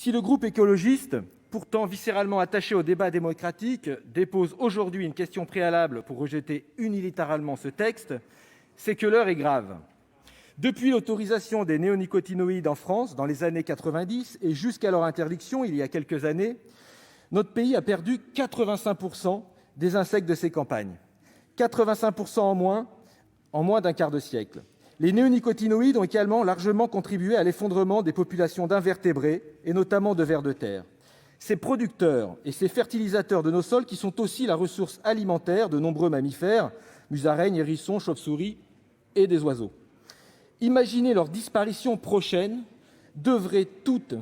Si le groupe écologiste, pourtant viscéralement attaché au débat démocratique, dépose aujourd'hui une question préalable pour rejeter unilatéralement ce texte, c'est que l'heure est grave. Depuis l'autorisation des néonicotinoïdes en France dans les années 90 et jusqu'à leur interdiction il y a quelques années, notre pays a perdu 85 % des insectes de ses campagnes. 85 % en moins d'un quart de siècle. Les néonicotinoïdes ont également largement contribué à l'effondrement des populations d'invertébrés, et notamment de vers de terre. Ces producteurs et ces fertilisateurs de nos sols qui sont aussi la ressource alimentaire de nombreux mammifères, musaraignes, hérissons, chauves-souris et des oiseaux. Imaginer leur disparition prochaine devrait toutes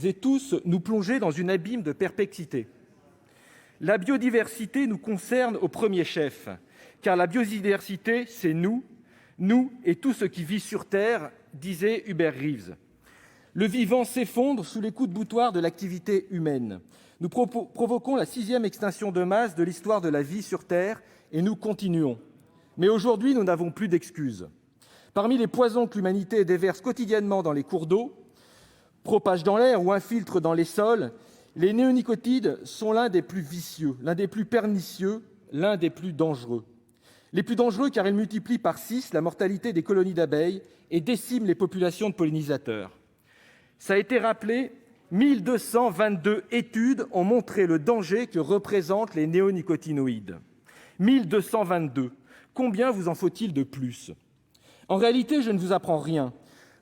et tous nous plonger dans un abîme de perplexité. La biodiversité nous concerne au premier chef, car la biodiversité, c'est nous et tout ce qui vit sur Terre, disait Hubert Reeves. Le vivant s'effondre sous les coups de boutoir de l'activité humaine. Nous provoquons la 6e extinction de masse de l'histoire de la vie sur Terre et nous continuons. Mais aujourd'hui, nous n'avons plus d'excuses. Parmi les poisons que l'humanité déverse quotidiennement dans les cours d'eau, propage dans l'air ou infiltre dans les sols, les néonicotinoïdes sont l'un des plus vicieux, l'un des plus pernicieux, l'un des plus dangereux. Les plus dangereux car ils multiplient par 6 la mortalité des colonies d'abeilles et déciment les populations de pollinisateurs. Ça a été rappelé, 1222 études ont montré le danger que représentent les néonicotinoïdes. 1222. Combien vous en faut-il de plus ? En réalité, je ne vous apprends rien.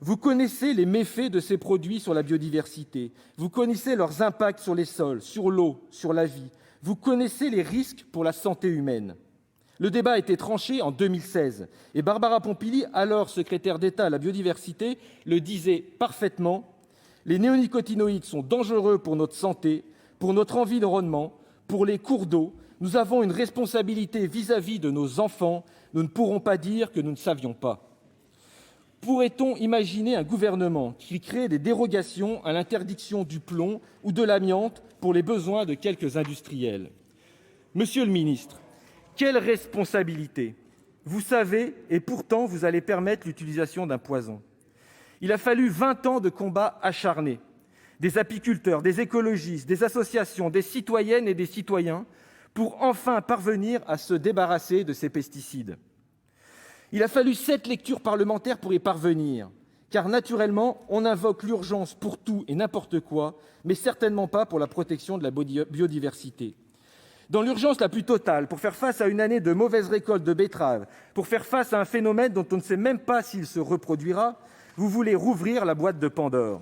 Vous connaissez les méfaits de ces produits sur la biodiversité. Vous connaissez leurs impacts sur les sols, sur l'eau, sur la vie. Vous connaissez les risques pour la santé humaine. Le débat a été tranché en 2016 et Barbara Pompili, alors secrétaire d'État à la biodiversité, le disait parfaitement : les néonicotinoïdes sont dangereux pour notre santé, pour notre environnement, pour les cours d'eau. Nous avons une responsabilité vis-à-vis de nos enfants. Nous ne pourrons pas dire que nous ne savions pas. Pourrait-on imaginer un gouvernement qui crée des dérogations à l'interdiction du plomb ou de l'amiante pour les besoins de quelques industriels ? Monsieur le ministre, quelle responsabilité ? Vous savez, et pourtant vous allez permettre l'utilisation d'un poison. Il a fallu 20 ans de combats acharnés, des apiculteurs, des écologistes, des associations, des citoyennes et des citoyens, pour enfin parvenir à se débarrasser de ces pesticides. Il a fallu 7 lectures parlementaires pour y parvenir, car naturellement, on invoque l'urgence pour tout et n'importe quoi, mais certainement pas pour la protection de la biodiversité. Dans l'urgence la plus totale, pour faire face à une année de mauvaise récolte de betteraves, pour faire face à un phénomène dont on ne sait même pas s'il se reproduira, vous voulez rouvrir la boîte de Pandore.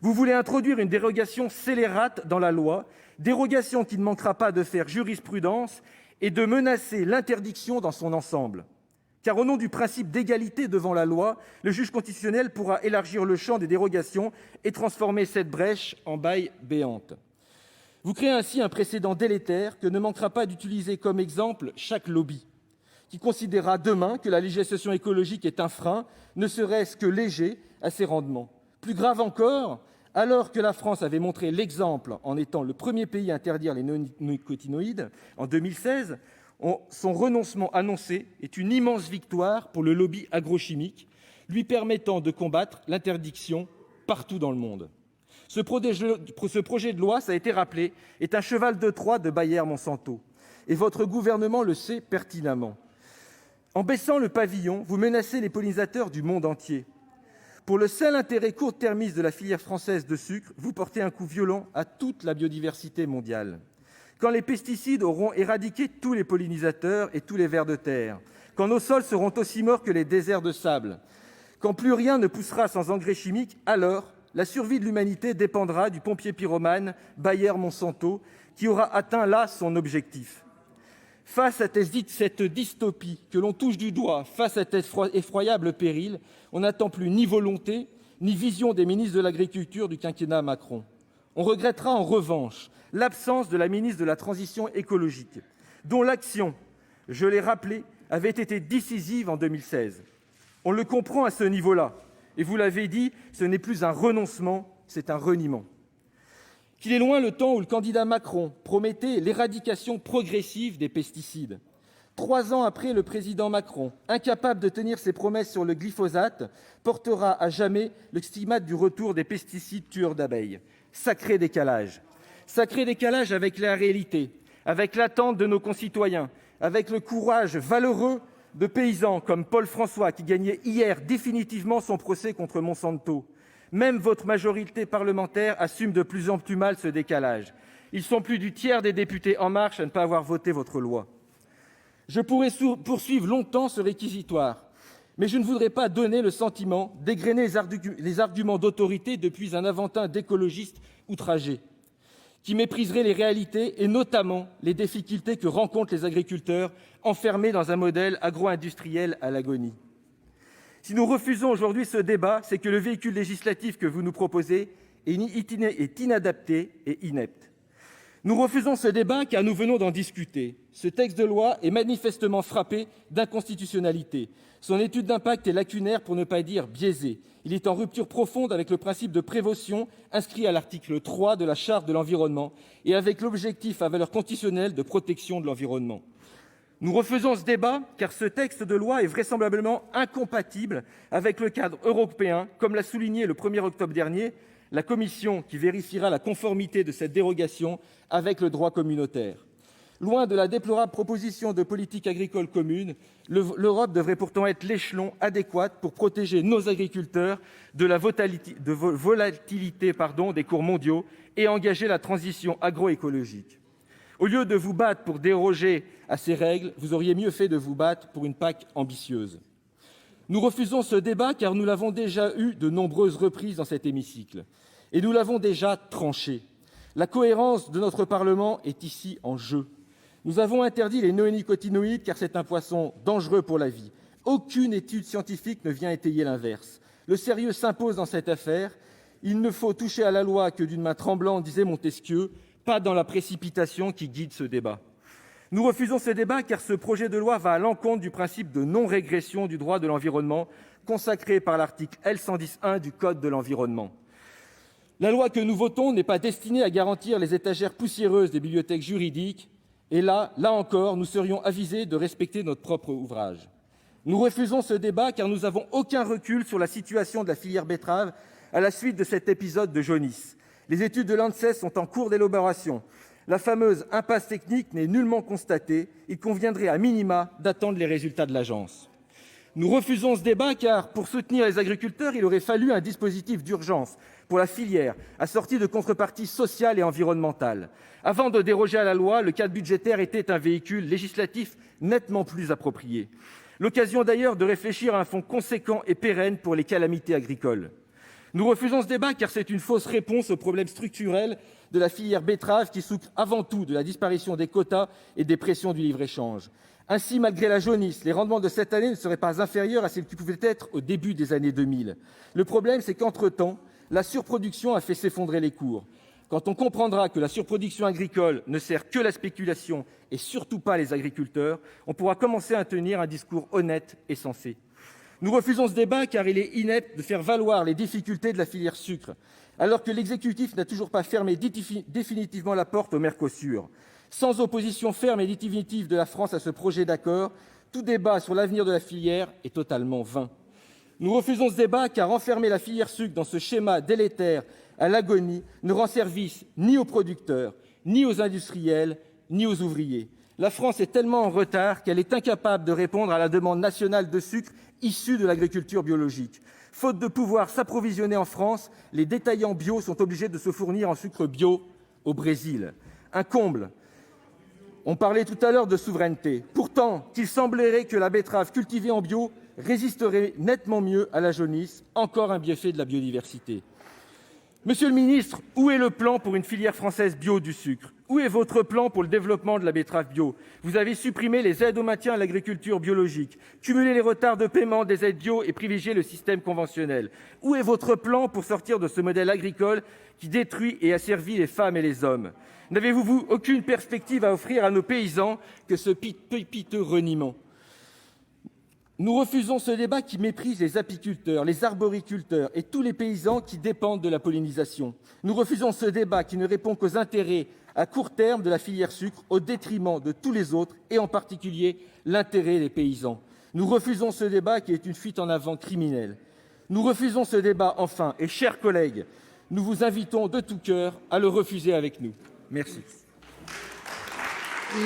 Vous voulez introduire une dérogation scélérate dans la loi, dérogation qui ne manquera pas de faire jurisprudence et de menacer l'interdiction dans son ensemble. Car au nom du principe d'égalité devant la loi, le juge constitutionnel pourra élargir le champ des dérogations et transformer cette brèche en baille béante. Vous créez ainsi un précédent délétère que ne manquera pas d'utiliser comme exemple chaque lobby, qui considérera demain que la législation écologique est un frein, ne serait-ce que léger, à ses rendements. Plus grave encore, alors que la France avait montré l'exemple en étant le premier pays à interdire les néonicotinoïdes en 2016, son renoncement annoncé est une immense victoire pour le lobby agrochimique, lui permettant de combattre l'interdiction partout dans le monde. Ce projet de loi, ça a été rappelé, est un cheval de Troie de Bayer-Monsanto. Et votre gouvernement le sait pertinemment. En baissant le pavillon, vous menacez les pollinisateurs du monde entier. Pour le seul intérêt court-termiste de la filière française de sucre, vous portez un coup violent à toute la biodiversité mondiale. Quand les pesticides auront éradiqué tous les pollinisateurs et tous les vers de terre, quand nos sols seront aussi morts que les déserts de sable, quand plus rien ne poussera sans engrais chimiques, alors la survie de l'humanité dépendra du pompier pyromane Bayer-Monsanto qui aura atteint là son objectif. Face à cette dystopie que l'on touche du doigt, face à cet effroyable péril, on n'attend plus ni volonté, ni vision des ministres de l'Agriculture du quinquennat Macron. On regrettera en revanche l'absence de la ministre de la Transition écologique, dont l'action, je l'ai rappelé, avait été décisive en 2016. On le comprend à ce niveau-là. Et vous l'avez dit, ce n'est plus un renoncement, c'est un reniement. Qu'il est loin le temps où le candidat Macron promettait l'éradication progressive des pesticides. 3 ans après, le président Macron, incapable de tenir ses promesses sur le glyphosate, portera à jamais le stigmate du retour des pesticides tueurs d'abeilles. Sacré décalage. Sacré décalage avec la réalité, avec l'attente de nos concitoyens, avec le courage valeureux de paysans comme Paul François qui gagnait hier définitivement son procès contre Monsanto. Même votre majorité parlementaire assume de plus en plus mal ce décalage. Ils sont plus du tiers des députés En Marche à ne pas avoir voté votre loi. Je pourrais poursuivre longtemps ce réquisitoire, mais je ne voudrais pas donner le sentiment d'égrener les arguments d'autorité depuis un Aventin d'écologistes outragés, qui mépriseraient les réalités et notamment les difficultés que rencontrent les agriculteurs enfermés dans un modèle agro-industriel à l'agonie. Si nous refusons aujourd'hui ce débat, c'est que le véhicule législatif que vous nous proposez est inadapté et inepte. Nous refusons ce débat car nous venons d'en discuter. Ce texte de loi est manifestement frappé d'inconstitutionnalité. Son étude d'impact est lacunaire pour ne pas dire biaisée. Il est en rupture profonde avec le principe de précaution inscrit à l'article 3 de la Charte de l'environnement et avec l'objectif à valeur constitutionnelle de protection de l'environnement. Nous refusons ce débat car ce texte de loi est vraisemblablement incompatible avec le cadre européen, comme l'a souligné le 1er octobre dernier la commission qui vérifiera la conformité de cette dérogation avec le droit communautaire. Loin de la déplorable proposition de politique agricole commune, l'Europe devrait pourtant être l'échelon adéquat pour protéger nos agriculteurs de la volatilité des cours mondiaux et engager la transition agroécologique. Au lieu de vous battre pour déroger à ces règles, vous auriez mieux fait de vous battre pour une PAC ambitieuse. Nous refusons ce débat car nous l'avons déjà eu de nombreuses reprises dans cet hémicycle et nous l'avons déjà tranché. La cohérence de notre Parlement est ici en jeu. Nous avons interdit les néonicotinoïdes car c'est un poison dangereux pour la vie. Aucune étude scientifique ne vient étayer l'inverse. Le sérieux s'impose dans cette affaire. Il ne faut toucher à la loi que d'une main tremblante, disait Montesquieu, pas dans la précipitation qui guide ce débat. Nous refusons ce débat car ce projet de loi va à l'encontre du principe de non-régression du droit de l'environnement consacré par l'article L. 110-1 du Code de l'environnement. La loi que nous votons n'est pas destinée à garantir les étagères poussiéreuses des bibliothèques juridiques et là encore, nous serions avisés de respecter notre propre ouvrage. Nous refusons ce débat car nous n'avons aucun recul sur la situation de la filière betterave à la suite de cet épisode de jaunisse. Les études de l'ANSES sont en cours d'élaboration. La fameuse impasse technique n'est nullement constatée. Il conviendrait à minima d'attendre les résultats de l'agence. Nous refusons ce débat car, pour soutenir les agriculteurs, il aurait fallu un dispositif d'urgence pour la filière, assorti de contreparties sociales et environnementales. Avant de déroger à la loi, le cadre budgétaire était un véhicule législatif nettement plus approprié. L'occasion d'ailleurs de réfléchir à un fonds conséquent et pérenne pour les calamités agricoles. Nous refusons ce débat car c'est une fausse réponse aux problèmes structurels de la filière betterave qui souffre avant tout de la disparition des quotas et des pressions du libre-échange. Ainsi, malgré la jaunisse, les rendements de cette année ne seraient pas inférieurs à ceux qui pouvaient être au début des années 2000. Le problème, c'est qu'entre-temps, la surproduction a fait s'effondrer les cours. Quand on comprendra que la surproduction agricole ne sert que la spéculation et surtout pas les agriculteurs, on pourra commencer à tenir un discours honnête et sensé. Nous refusons ce débat car il est inepte de faire valoir les difficultés de la filière sucre, alors que l'exécutif n'a toujours pas fermé définitivement la porte au Mercosur. Sans opposition ferme et définitive de la France à ce projet d'accord, tout débat sur l'avenir de la filière est totalement vain. Nous refusons ce débat car enfermer la filière sucre dans ce schéma délétère à l'agonie ne rend service ni aux producteurs, ni aux industriels, ni aux ouvriers. La France est tellement en retard qu'elle est incapable de répondre à la demande nationale de sucre issue de l'agriculture biologique. Faute de pouvoir s'approvisionner en France, les détaillants bio sont obligés de se fournir en sucre bio au Brésil. Un comble. On parlait tout à l'heure de souveraineté. Pourtant, qu'il semblerait que la betterave cultivée en bio résisterait nettement mieux à la jaunisse, encore un bienfait de la biodiversité. Monsieur le ministre, où est le plan pour une filière française bio du sucre ? Où est votre plan pour le développement de la betterave bio ? Vous avez supprimé les aides au maintien à l'agriculture biologique, cumulé les retards de paiement des aides bio et privilégié le système conventionnel. Où est votre plan pour sortir de ce modèle agricole qui détruit et asservit les femmes et les hommes ? N'avez-vous aucune perspective à offrir à nos paysans que ce piteux reniement ? Nous refusons ce débat qui méprise les apiculteurs, les arboriculteurs et tous les paysans qui dépendent de la pollinisation. Nous refusons ce débat qui ne répond qu'aux intérêts à court terme de la filière sucre au détriment de tous les autres et en particulier l'intérêt des paysans. Nous refusons ce débat qui est une fuite en avant criminelle. Nous refusons ce débat enfin, et chers collègues, Nous vous invitons de tout cœur à le refuser avec nous. Merci.